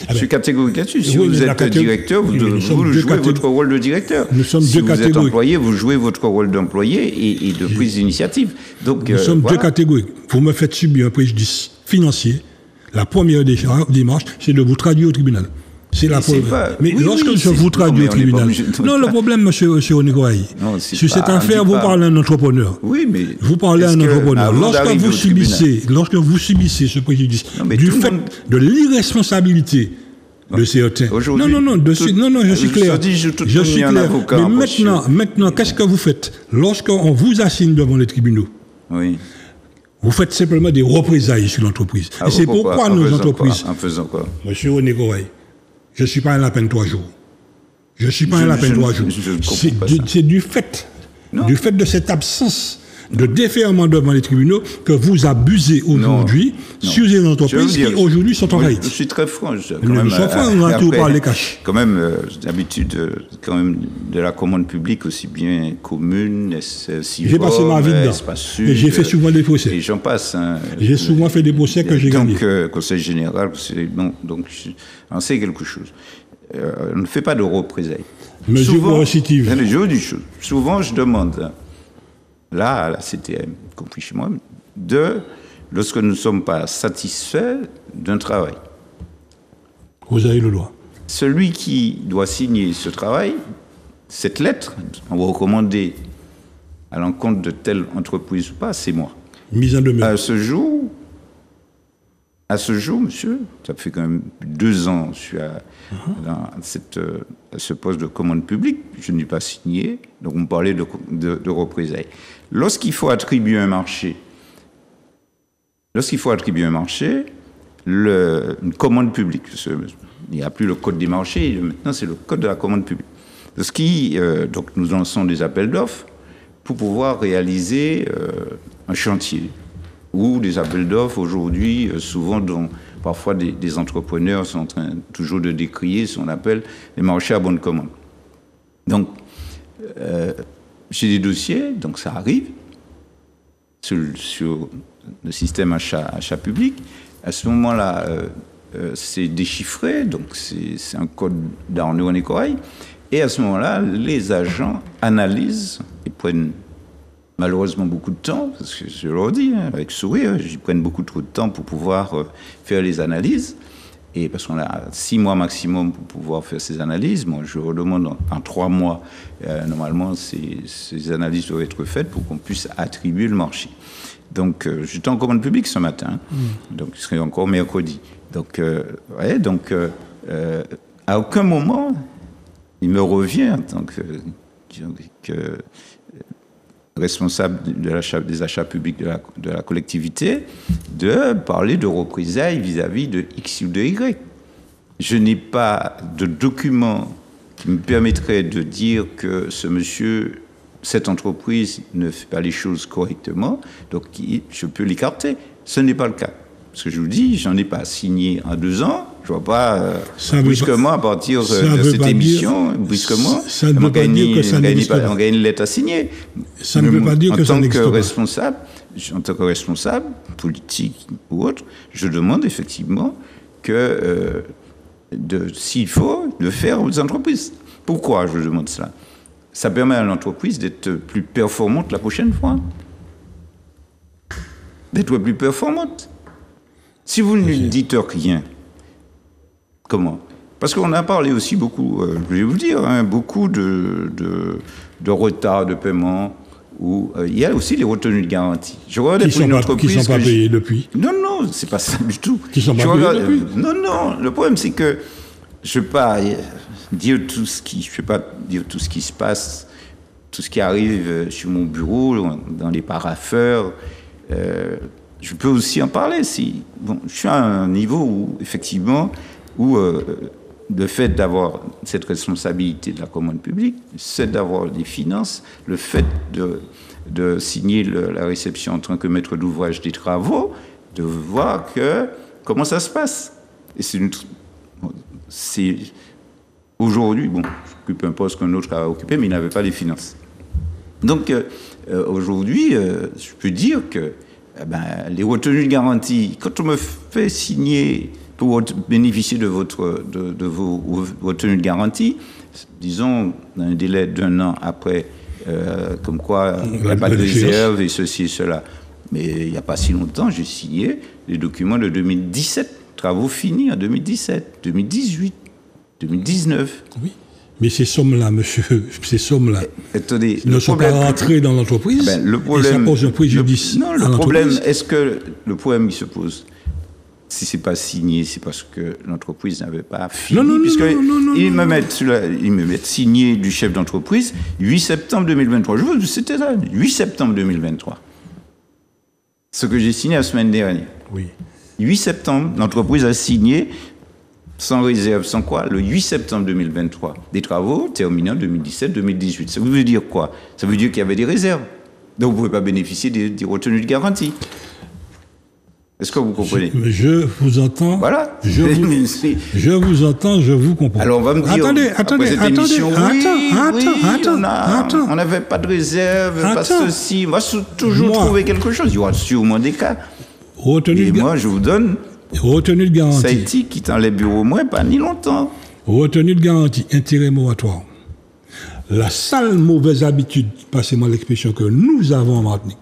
je suis catégorique là-dessus. Si vous êtes directeur, vous jouez votre rôle de directeur. Si vous êtes employé, vous jouez votre rôle d'employé et de prise d'initiative. Donc, nous sommes deux catégories. Vous me faites subir un préjudice financier. La première démarche, c'est de vous traduire au tribunal. C'est la première. Mais lorsque je vous traduis au tribunal. Non, le problème, monsieur Onikoaï, sur cette affaire, vous parlez à un entrepreneur. Oui, mais. Vous parlez à un entrepreneur. Lorsque vous subissez ce préjudice du fait de l'irresponsabilité de certains. Non, je suis clair. Je suis clair. Mais maintenant, qu'est-ce que vous faites? Lorsqu'on vous assigne devant les tribunaux, oui. Vous faites simplement des représailles sur l'entreprise. Et c'est pourquoi nos entreprises. En faisant quoi? Monsieur Onikoaï, je ne suis pas un lapin de 3 jours. Je ne suis pas un lapin de 3 jours. C'est du fait de cette absence de déferment devant les tribunaux que vous abusez aujourd'hui sur les entreprises qui aujourd'hui sont en faillite. Je suis très franc. Nous sommes francs, on va tout parler cash. Quand même, j'ai l'habitude de la commande publique, aussi bien commune, civile. J'ai passé ma vie dedans. Et j'ai fait souvent des procès. Et j'en passe. J'ai souvent fait des procès que j'ai gagnés. Donc, conseil général, donc on sait quelque chose. On ne fait pas de représailles. Mesure coercitive. Je vous dis une chose. Souvent, je demande, là, à la CTM, compris chez moi, lorsque nous ne sommes pas satisfaits d'un travail. Vous avez le droit. Celui qui doit signer ce travail, cette lettre, on va recommander à l'encontre de telle entreprise ou pas, c'est moi. Mise en demeure. À ce jour, monsieur, ça fait quand même 2 ans que je suis à ce poste de commande publique, je n'ai pas signé, donc on me parlait de représailles. Lorsqu'il faut attribuer un marché, une commande publique, il n'y a plus le code des marchés, maintenant c'est le code de la commande publique. Donc nous lançons des appels d'offres pour pouvoir réaliser un chantier. Ou des appels d'offres aujourd'hui, souvent dont parfois des entrepreneurs sont en train toujours de décrier ce qu'on appelle les marchés à bonne commande. Donc, j'ai des dossiers, donc ça arrive sur le système achat public. À ce moment-là, c'est déchiffré, donc c'est un code d'Arnaud Onikoaï. Et à ce moment-là, les agents analysent et prennent malheureusement beaucoup de temps, parce que je leur dis, avec sourire, ils prennent beaucoup trop de temps pour pouvoir faire les analyses. Et parce qu'on a 6 mois maximum pour pouvoir faire ces analyses. Moi, je redemande en 3 mois, normalement, ces analyses doivent être faites pour qu'on puisse attribuer le marché. Donc, j'étais en commande publique ce matin, donc ce serait encore mercredi. Donc, à aucun moment, il me revient en tant que responsable des achats publics de la collectivité, de parler de représailles vis-à-vis de X ou de Y. Je n'ai pas de document qui me permettrait de dire que ce monsieur, cette entreprise ne fait pas les choses correctement, donc je peux l'écarter. Ce n'est pas le cas. Parce que je vous dis, j'en ai pas signé en 2 ans. Je ne vois pas brusquement, à partir de cette émission, brusquement, on gagne une lettre à signer. Ça ne veut pas dire que ça n'existe pas. En tant que responsable, politique ou autre, je demande effectivement que, s'il faut, de faire aux entreprises. Pourquoi je demande cela? Ça permet à l'entreprise d'être plus performante la prochaine fois. D'être plus performante. Si vous ne dites rien, comment? Parce qu'on a parlé aussi beaucoup, je vais vous le dire, beaucoup de retard de paiement, où il y a aussi les retenues de garantie. Je regarde pour une entreprise qui ne sont pas payées depuis. Non, c'est pas ça du tout. Qui ne sont pas payées depuis. Non, le problème c'est que je ne vais pas dire tout ce qui se passe, tout ce qui arrive sur mon bureau, dans les parapheurs. Je peux aussi en parler. Je suis à un niveau où, effectivement, le fait d'avoir cette responsabilité de la commande publique, le fait d'avoir des finances, le fait de signer la réception en tant que maître d'ouvrage des travaux, de voir comment ça se passe. Et c'est aujourd'hui, bon, j'occupe un poste qu'un autre a occupé, mais il n'avait pas les finances. Donc, aujourd'hui, je peux dire que les retenues de garantie, quand on me fait signer pour bénéficier de vos retenues de garantie, disons, dans un délai d'1 an après, comme quoi il n'y a pas de réserve et ceci et cela. Mais il n'y a pas si longtemps, j'ai signé les documents de 2017, travaux finis en 2017, 2018, 2019. Oui. Mais ces sommes-là, monsieur, ces sommes-là attendez, ne sont pas rentrées dans l'entreprise. Le problème, et ça pose un préjudice. Non, le problème, est-ce que le problème qui se pose, si c'est pas signé, c'est parce que l'entreprise n'avait pas fini. Non, ils me mettent signé du chef d'entreprise 8 septembre 2023. C'était ça, 8 septembre 2023. Ce que j'ai signé la semaine dernière. Oui. 8 septembre, l'entreprise a signé sans réserve, sans quoi, le 8 septembre 2023. Des travaux terminés en 2017-2018. Ça veut dire quoi? Ça veut dire qu'il y avait des réserves. Donc vous ne pouvez pas bénéficier des retenues de garantie. Est-ce que vous comprenez? Je vous entends. Voilà. Je vous entends, je vous comprends. Alors on va me dire, attends, on n'avait pas de réserve, pas ceci. On va toujours trouver quelque chose. Il y aura sûrement des cas. Et moi, je vous donne... Retenue de garantie. Ça a été quittant les bureaux, moins pas ni longtemps. Retenue de garantie, intérêt moratoire. La sale mauvaise habitude, passez-moi l'expression, que nous avons en Martinique,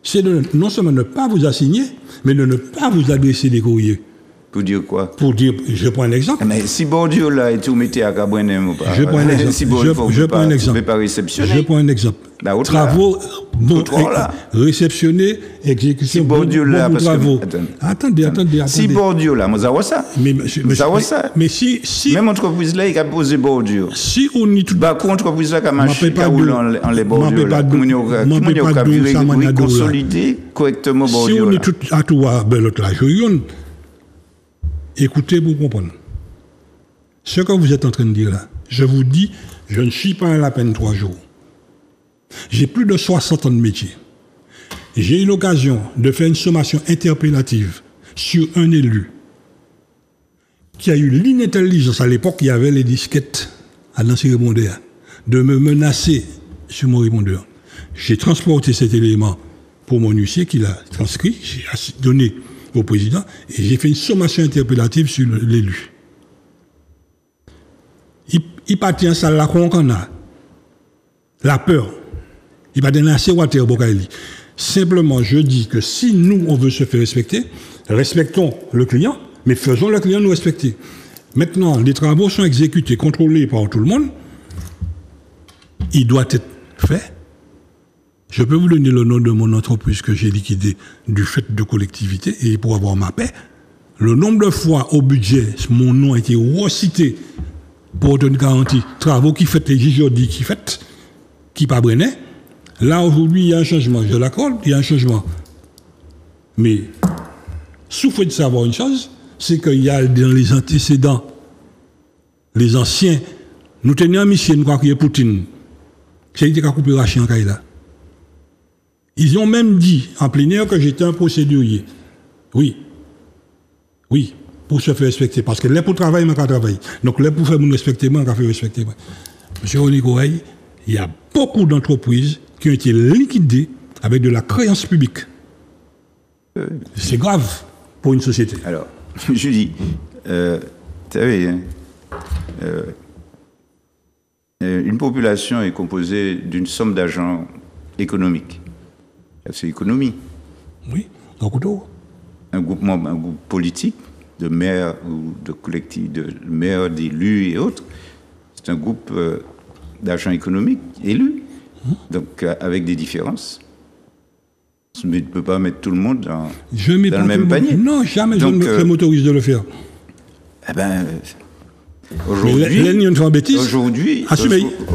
c'est de non seulement ne pas vous assigner, mais de ne pas vous adresser des courriers. Pour dire quoi? Pour dire, je prends un exemple. Mais si Bordeaux là et tout mettez à Cabrenem ou pas? Je prends un exemple. Si je prends un exemple. Pas réceptionner. Je prends un exemple. Travaux réceptionnés, exécution. Si Bordeaux là, parce travaux. Que, attendez. Si Bordeaux là, moi ça ça. Mais si même entreprise là, il a posé Bordeaux. Si on y tout. Bah, entreprise là, qui a marché, qui a roulé en les Bordeaux là. Comment il a consolidé correctement Bordeaux. Si on y tout à tout à l'autre là, écoutez pour comprendre. Ce que vous êtes en train de dire là, je vous dis, je ne suis pas à la peine 3 jours. J'ai plus de 60 ans de métier. J'ai eu l'occasion de faire une sommation interpellative sur un élu qui a eu l'inintelligence, à l'époque, il y avait les disquettes à l'ancien répondeur, de me menacer sur mon répondeur. J'ai transporté cet élément pour mon huissier qui l'a transcrit, j'ai donné au président, et j'ai fait une sommation interpellative sur l'élu. Il partit en salle là qu'on a. La peur. Il va donner assez water Bokaili. Simplement, je dis que si nous, on veut se faire respecter, respectons le client, mais faisons le client nous respecter. Maintenant, les travaux sont exécutés, contrôlés par tout le monde. Il doit être fait. Je peux vous donner le nom de mon entreprise que j'ai liquidée du fait de collectivité et pour avoir ma paix. Le nombre de fois au budget, mon nom a été recité pour une garantie. Travaux qui fait les Jijodi qui fait, qui pas brené. Là, aujourd'hui, il y a un changement. Je l'accorde, il y a un changement. Mais, souffrez de savoir une chose, c'est qu'il y a dans les antécédents, les anciens, nous tenions un mission, nous croyons qu'il y a Poutine. C'est lui qui a coupé Rachid en Kaïla. Ils ont même dit en plénière que j'étais un procédurier. Oui, pour se faire respecter. Parce que là, pour travailler, je travaille. Donc là, pour faire me respecter, je vais faire respecter. Monsieur René Gouraï, il y a beaucoup d'entreprises qui ont été liquidées avec de la créance publique. C'est grave pour une société. Alors, je dis, vous savez, une population est composée d'une somme d'agents économiques. C'est l'économie. Oui, donc un groupe politique de maires ou de collectifs, de maires, d'élus et autres. C'est un groupe d'agents économiques élus, donc avec des différences. On ne peut pas mettre tout le monde dans le même panier. Non, jamais donc, je m'autorise de le faire. Eh bien,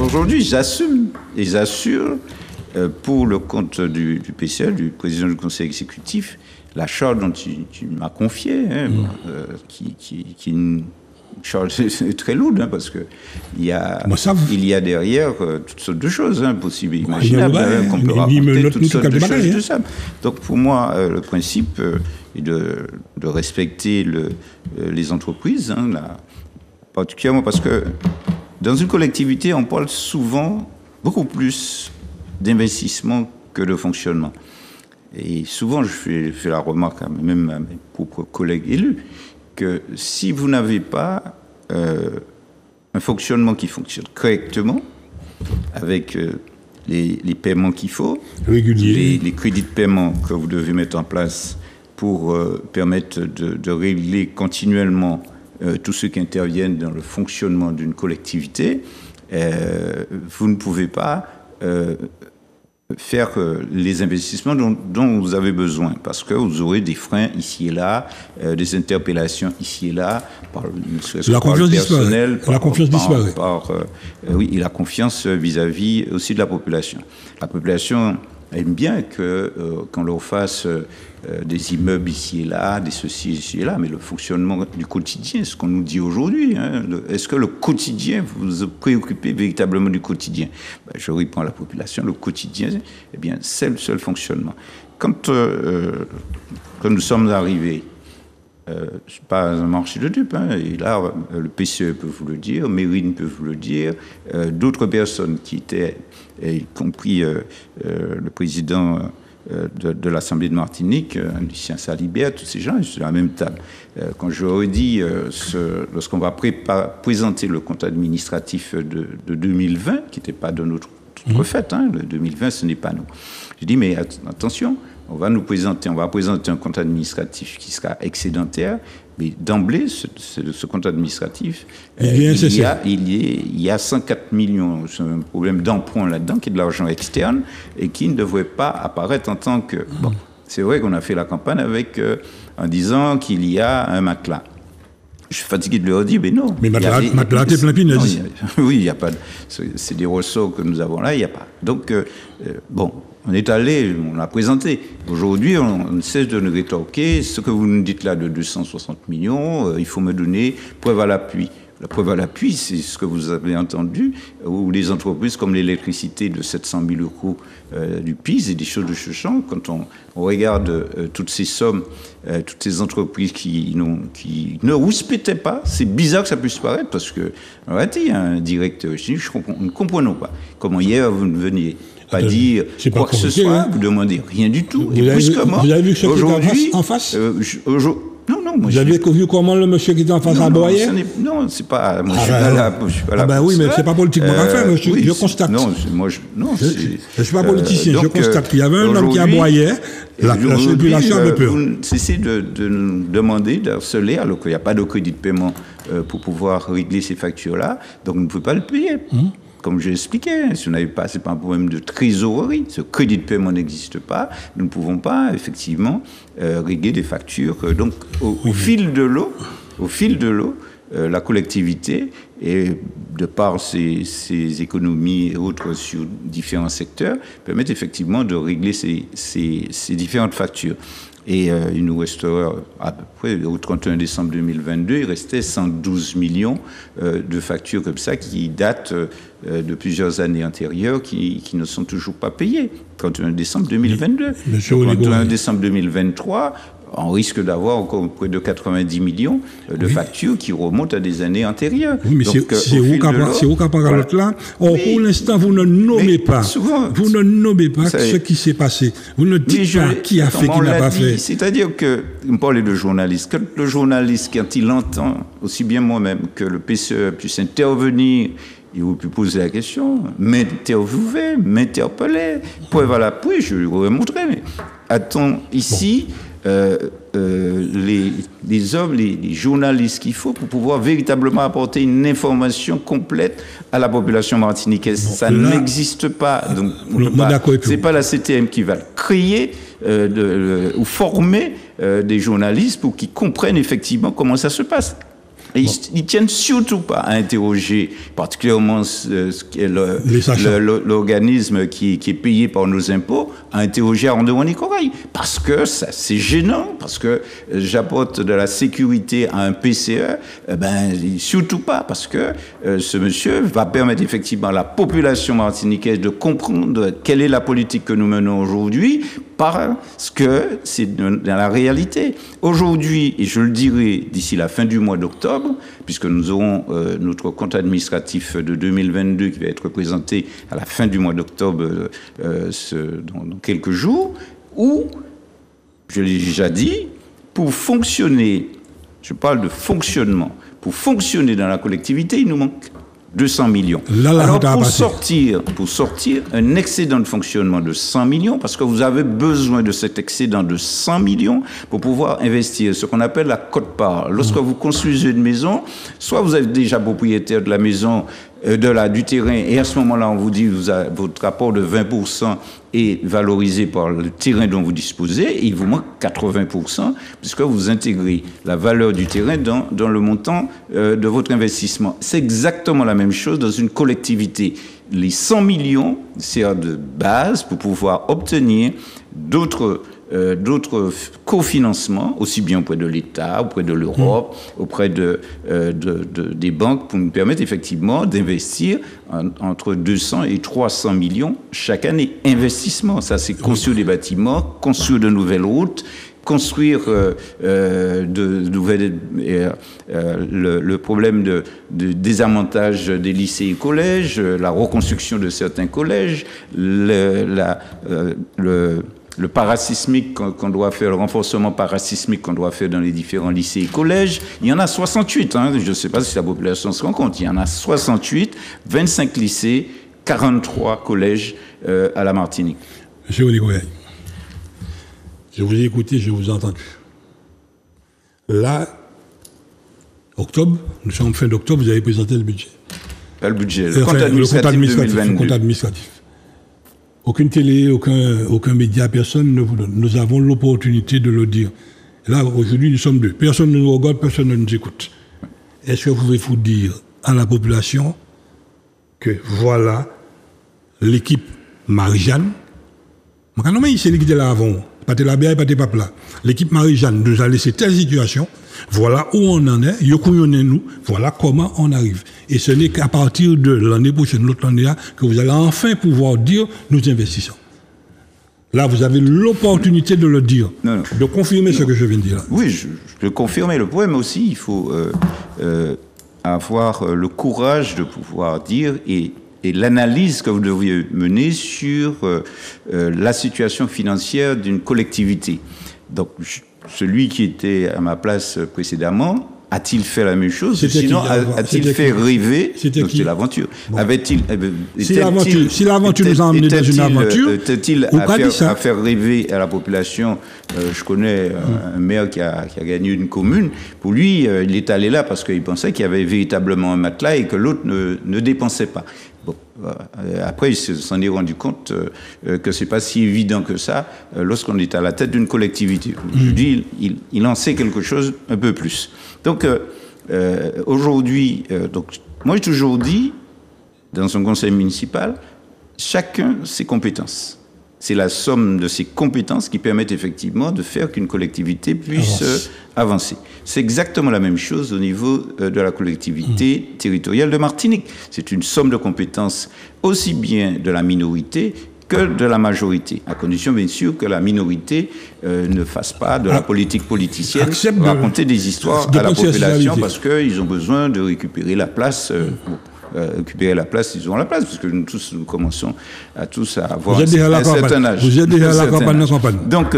aujourd'hui, j'assume et j'assure pour le compte du PCL, du président du conseil exécutif, la charge dont tu m'as confiée, qui charge très lourde, hein, parce que il y a derrière toutes sortes de choses possibles et imaginables, qu'on peut rapporter toutes sortes de choses, tout ça. Donc pour moi, le principe est de respecter les entreprises, hein, particulièrement parce que dans une collectivité, on parle souvent beaucoup plus d'investissement que de fonctionnement. Et souvent, je fais la remarque même à mes propres collègues élus, que si vous n'avez pas un fonctionnement qui fonctionne correctement, avec les paiements qu'il faut, les crédits de paiement que vous devez mettre en place pour permettre de régler continuellement tous ceux qui interviennent dans le fonctionnement d'une collectivité, vous ne pouvez pas faire les investissements dont vous avez besoin, parce que vous aurez des freins ici et là, des interpellations ici et là, la confiance disparaît. La confiance disparaît. Oui, et la confiance vis-à-vis aussi de la population. La population aime bien qu'on leur fasse des immeubles ici et là, des ceci ici et là, mais le fonctionnement du quotidien, ce qu'on nous dit aujourd'hui, hein, est-ce que le quotidien, vous vous préoccupez véritablement du quotidien? Je réponds à la population, le quotidien, eh bien, c'est le seul fonctionnement. Quand nous sommes arrivés, c'est pas un marché de dupes, hein, et là, le PCE peut vous le dire, Mérine peut vous le dire, d'autres personnes qui étaient, y compris le président de l'Assemblée de Martinique, Lucien Salibert, tous ces gens, ils sont sur la même table. Quand je leur ai dit, lorsqu'on va présenter le compte administratif de 2020, qui n'était pas de notre fait, hein, le 2020, ce n'est pas nous. J'ai dit, mais attention, on va présenter un compte administratif qui sera excédentaire, mais d'emblée, ce compte administratif, il y a 104 millions, c'est un problème d'emprunt là-dedans, qui est de l'argent externe, et qui ne devrait pas apparaître en tant que... Bon, c'est vrai qu'on a fait la campagne en disant qu'il y a un matelas. Je suis fatigué de leur dire, mais non. Mais matelas, t'es plein pinaise. Oui, il n'y a pas. C'est des ressorts que nous avons là, il n'y a pas. Donc, bon, on est allé, on l'a présenté. Aujourd'hui, on ne cesse de nous rétorquer. Ce que vous nous dites là de 260 millions, il faut me donner preuve à l'appui. La preuve à l'appui, c'est ce que vous avez entendu, où les entreprises comme l'électricité de 700 000 euros du PIS et des choses de ce genre, quand on regarde toutes ces sommes, toutes ces entreprises qui ne rouspétaient pas, c'est bizarre que ça puisse paraître, parce que, en réalité, il y a un directeur, nous ne comprenons pas. Comment hier, vous ne veniez pas dire quoi que ce soit, hein. Vous demandez rien du tout. Vous avez vu ce qui est en face Non, vous avez vu comment le monsieur qui était en face à Boyer? Non, c'est pas. Moi, je suis pas là. Ben oui, mais c'est pas politiquement fait, monsieur. Je constate. Non, je suis pas politicien. Je constate qu'il y avait un homme qui aboyait. Puis la chambre de peur. Vous cessez de nous demander d'harceler, alors qu'il n'y a pas de crédit de paiement pour pouvoir régler ces factures-là. Donc, vous ne pouvez pas le payer. Comme je l'expliquais, si vous n'avez pas, c'est pas un problème de trésorerie. Ce crédit de paiement n'existe pas. Nous ne pouvons pas, effectivement, régler des factures. Donc, au fil de l'eau, la collectivité, et de par ses économies et autres sur différents secteurs, permettent effectivement de régler ces différentes factures. Et il nous restera, à peu près, au 31 décembre 2022, il restait 112 millions de factures comme ça qui datent de plusieurs années antérieures, qui ne sont toujours pas payées. 31 décembre 2022. 31 décembre 2023, on risque d'avoir encore près de 90 millions de factures qui remontent à des années antérieures. Oui, mais c'est où qu'à parler l'autre là. Or, pour l'instant, vous ne nommez pas. Vous ne nommez pas ce qui s'est passé. Vous ne dites pas qui a fait, qui n'a pas fait. C'est-à-dire que, on parlait de journaliste. Quand le journaliste, quand il entend, aussi bien moi-même, que le PCE puisse intervenir, il vous peut poser la question, m'interviewer, m'interpeller, preuve à l'appui, je lui aurais montré. Mais attends, ici, les hommes, les journalistes qu'il faut pour pouvoir véritablement apporter une information complète à la population martiniquaise. Ça n'existe pas. Donc, c'est pas la CTM qui va créer ou former des journalistes pour qu'ils comprennent effectivement comment ça se passe. Et ils tiennent surtout pas à interroger particulièrement l'organisme qui est payé par nos impôts, à interroger Armand Corail. Parce que ça, c'est gênant, parce que j'apporte de la sécurité à un PCE, surtout pas, parce que ce monsieur va permettre effectivement à la population martiniquaise de comprendre quelle est la politique que nous menons aujourd'hui, parce que c'est dans la réalité. Aujourd'hui, et je le dirai d'ici la fin du mois d'octobre, puisque nous aurons notre compte administratif de 2022 qui va être présenté à la fin du mois d'octobre dans quelques jours, où, je l'ai déjà dit, pour fonctionner, je parle de fonctionnement, pour fonctionner dans la collectivité, il nous manque 200 millions. Alors, pour sortir un excédent de fonctionnement de 100 millions, parce que vous avez besoin de cet excédent de 100 millions pour pouvoir investir ce qu'on appelle la quote-part. Lorsque vous construisez une maison, soit vous êtes déjà propriétaire de la maison, du terrain, et à ce moment-là, on vous dit que votre rapport de 20% est valorisé par le terrain dont vous disposez, et il vous manque 80%, puisque vous intégrez la valeur du terrain dans le montant de votre investissement. C'est exactement la même chose dans une collectivité. Les 100 millions servent de base pour pouvoir obtenir d'autres cofinancements, aussi bien auprès de l'État, auprès de l'Europe, auprès des banques, pour nous permettre effectivement d'investir entre 200 et 300 millions chaque année. Investissement, ça c'est construire des bâtiments, construire de nouvelles routes, construire le problème de désavantage des lycées et collèges, la reconstruction de certains collèges, le parasismique qu'on doit faire, le renforcement parasismique qu'on doit faire dans les différents lycées et collèges. Il y en a 68, je ne sais pas si la population se rend compte, il y en a 68, 25 lycées, 43 collèges à la Martinique. Monsieur Oligoy, je vous ai écouté, je vous ai entendu. Là, octobre, nous sommes fin d'octobre, vous avez présenté le budget. Pas le budget, le compte administratif 2022. Le compte administratif. Aucune télé, aucun média, personne ne vous donne. Nous avons l'opportunité de le dire. Là, aujourd'hui, nous sommes deux. Personne ne nous regarde, personne ne nous écoute. Est-ce que vous pouvez vous dire à la population que voilà l'équipe Marie-Jeanne, c'est l'équipe de là avant, pas de la bière, pas de papla. L'équipe Marie-Jeanne nous a laissé telle situation, voilà où on en est, nous, voilà comment on arrive. Et ce n'est qu'à partir de l'année prochaine, l'autre année, que vous allez enfin pouvoir dire nous investissons. Là, vous avez l'opportunité de le dire, de confirmer ce que je viens de dire. Là. Oui, je le confirme. Le problème aussi, il faut avoir le courage de pouvoir dire et l'analyse que vous devriez mener sur la situation financière d'une collectivité. Donc, celui qui était à ma place précédemment, a-t-il fait la même chose? Sinon, a-t-il fait rêver? C'était l'aventure. Bon. Si l'aventure nous a emmenés dans une aventure, était-il à faire rêver à la population? Je connais un maire qui a gagné une commune. Pour lui, il est allé là parce qu'il pensait qu'il y avait véritablement un matelas et que l'autre ne dépensait pas. Bon, après, il s'en est rendu compte que c'est pas si évident que ça lorsqu'on est à la tête d'une collectivité. Je dis, il en sait quelque chose un peu plus. Donc, aujourd'hui, moi j'ai toujours dit, dans un conseil municipal, chacun ses compétences. C'est la somme de ces compétences qui permettent effectivement de faire qu'une collectivité puisse avancer. C'est exactement la même chose au niveau de la collectivité territoriale de Martinique. C'est une somme de compétences aussi bien de la minorité que de la majorité, à condition bien sûr que la minorité ne fasse pas de la politique politicienne, raconter des histoires à la population parce qu'ils ont besoin de récupérer la place. Récupérer la place, ils ont la place, parce que nous tous, nous commençons à avoir un certain âge. Vous êtes déjà à la campagne. Donc,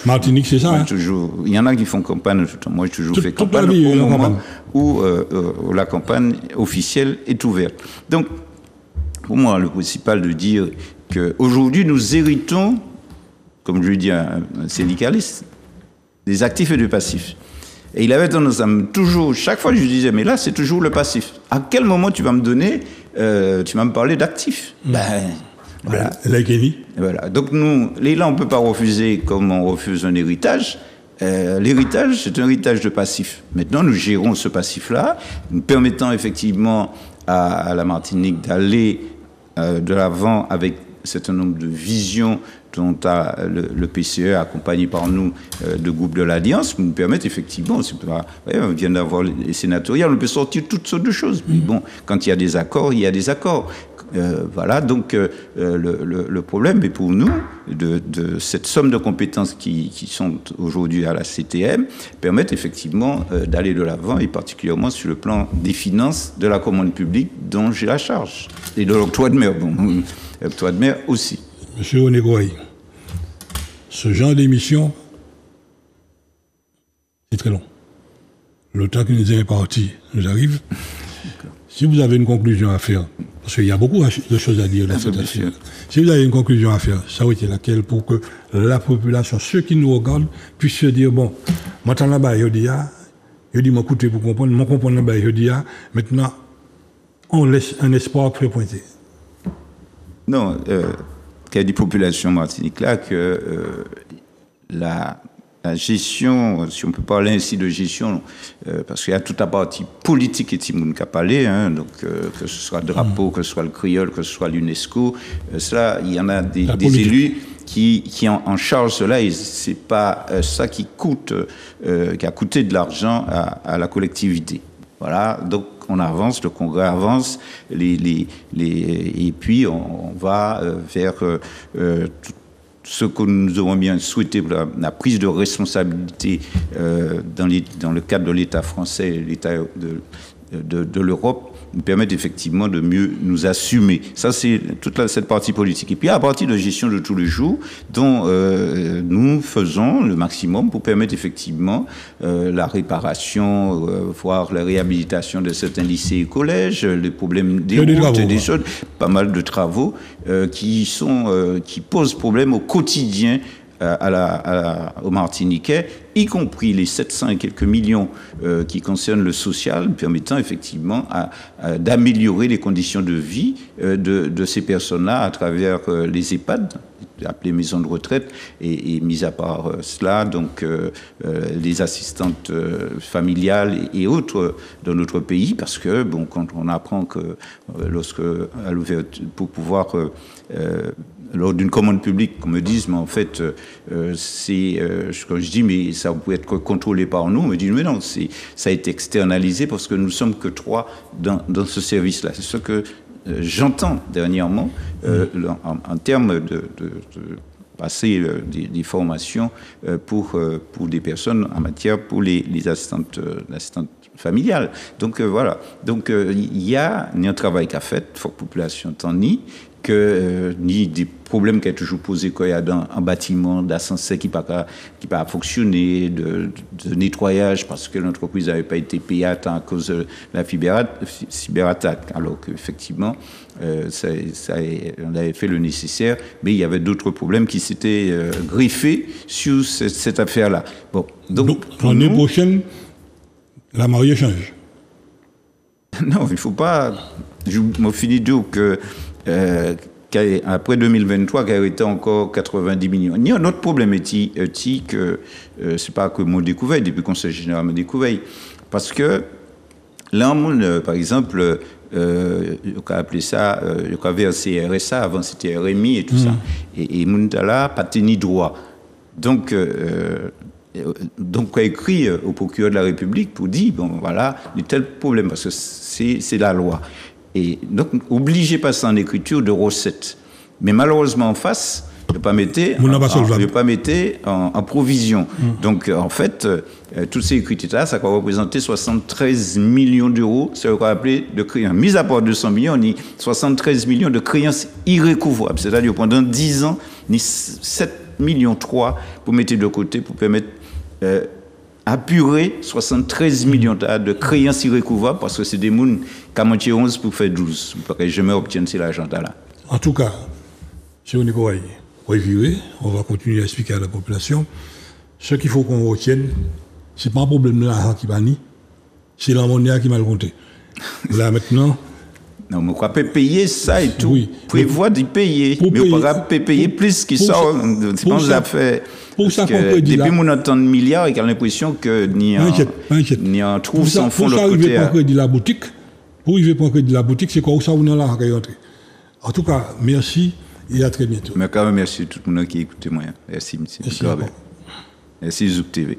Martinique, c'est ça. Il y en a qui font campagne tout le temps. Moi, j'ai toujours fait campagne au moment où la campagne officielle est ouverte. Donc, pour moi, le principal de dire qu'aujourd'hui, nous héritons, comme je lui dis à un syndicaliste, des actifs et des passifs. Et il avait tendance à me toujours, chaque fois je lui disais, mais là c'est toujours le passif. À quel moment tu vas me donner, tu vas me parler d'actifs? Voilà. Voilà. Donc nous, là on ne peut pas refuser comme on refuse un héritage. l'héritage, c'est un héritage de passif. Maintenant, nous gérons ce passif-là, nous permettant effectivement à la Martinique d'aller de l'avant avec un certain nombre de visions dont le PCE, accompagné par nous, de groupe de l'Alliance, nous permettent effectivement, on vient d'avoir les sénatoriales, on peut sortir toutes sortes de choses. Mais bon, quand il y a des accords, il y a des accords. Voilà, donc le problème est pour nous de cette somme de compétences qui sont aujourd'hui à la CTM permettent effectivement d'aller de l'avant et particulièrement sur le plan des finances de la commande publique dont j'ai la charge et de l'octroi de mer, l'octroi de mer aussi. Monsieur Onegouaï, ce genre d'émission, c'est très long. Le temps que nous est imparti nous arrive. Si vous avez une conclusion à faire, parce qu'il y a beaucoup de choses à dire dans cette affaire, si vous avez une conclusion à faire, ça aurait été laquelle pour que la population, ceux qui nous regardent, puissent se dire, bon, maintenant là-bas, je dis, m'écoutez pour comprendre, m'en comprendre là-bas, je dis, maintenant, on laisse un espoir prépointé. Non, qu'il y a des populations martiniques là, que la gestion, si on peut parler ainsi de gestion, parce qu'il y a toute la partie politique et Timoun qui a parlé, donc que ce soit le drapeau, que ce soit le créole, que ce soit l'UNESCO, cela, il y en a des élus qui en charge cela et c'est pas ça qui a coûté de l'argent à la collectivité. Voilà, donc on avance, le Congrès avance, et puis on va vers ce que nous avons bien souhaité, la prise de responsabilité dans le cadre de l'État français et l'État de l'Europe, nous permettent effectivement de mieux nous assumer. Ça, c'est toute cette partie politique. Et puis, à partir de gestion de tous les jours, dont nous faisons le maximum pour permettre effectivement la réparation, voire la réhabilitation de certains lycées et collèges, les problèmes des routes, des choses, pas mal de travaux qui posent problème au quotidien aux Martiniquais, y compris les 700 et quelques millions qui concernent le social, permettant effectivement d'améliorer les conditions de vie de ces personnes-là à travers les EHPAD, appelées maisons de retraite, et mis à part cela, donc les assistantes familiales et autres dans notre pays, parce que bon, quand on apprend que à l'ouverture, pour pouvoir lors d'une commande publique, qu'on me dise, mais en fait, quand je dis, mais ça peut être contrôlé par nous, on me dit, mais non, ça a été externalisé parce que nous ne sommes que 3 dans ce service-là. C'est ce que j'entends dernièrement en termes de passer des formations pour des personnes en matière pour les assistantes familiales. Donc voilà. Donc il y a un travail qu'a fait, faut que la population t'en nie, ni des problèmes qui a toujours posé quand il y a un bâtiment d'ascenseur qui pas fonctionné, de nettoyage parce que l'entreprise n'avait pas été payée à temps à cause de la cyberattaque. Alors qu'effectivement, on avait fait le nécessaire, mais il y avait d'autres problèmes qui s'étaient greffés sur cette affaire-là. Bon, donc l'année prochaine, la mariée change. Non, il ne faut pas. Je me finis d'où que. Après 2023, qui a été encore 90 millions. Il y a un autre probléme que c'est pas que mon découvert, depuis le Conseil général m'a découvert. Parce que là, par exemple, on a appelé ça, on a versé RSA, avant c'était RMI et tout ça. Et mon là, pas tenu droit. Donc, on a écrit au procureur de la République pour dire, bon, voilà, il y a tel problème, parce que c'est la loi. Et donc, obligé de passer en écriture de recettes. Mais malheureusement, en face, je ne vais pas mettre en provision. Donc, en fait, toutes ces écritures-là, ça va représenter 73 millions d'euros, c'est ce qu'on va appeler de créances. Mis à part 200 millions, on y 73 millions de créances irrécouvrables. C'est-à-dire, pendant 10 ans, on y 7,3 millions pour mettre de côté, pour permettre apurer 73 millions de créances irrécouvrables, parce que c'est des gens qui ont monté 11 pour faire 12. Pour que jamais obtienne cet argent-là. En tout cas, M. Onegouaï, on va continuer à expliquer à la population. Ce qu'il faut qu'on retienne, ce n'est pas un problème de l'argent qui va ni, c'est la monnaie qui m'a compté. Là maintenant, Non, mais on peut payer ça et tout. Oui. Prévoir d'y payer. Mais on peut payer plus qui sort. C'est pas ça fait. Pour ça qu'on peut dire. Depuis mon entend de milliards, il y a l'impression que ni en trouve son fond de côté. Pour ça, il veut pas crédit de la boutique. Pour il veut pas crédit de la boutique, c'est quoi ça on a là à rentrer. En tout cas, merci et à très bientôt. Mais quand même, merci à tout le monde qui écoute moi. Merci, monsieur. Merci, Zouk TV.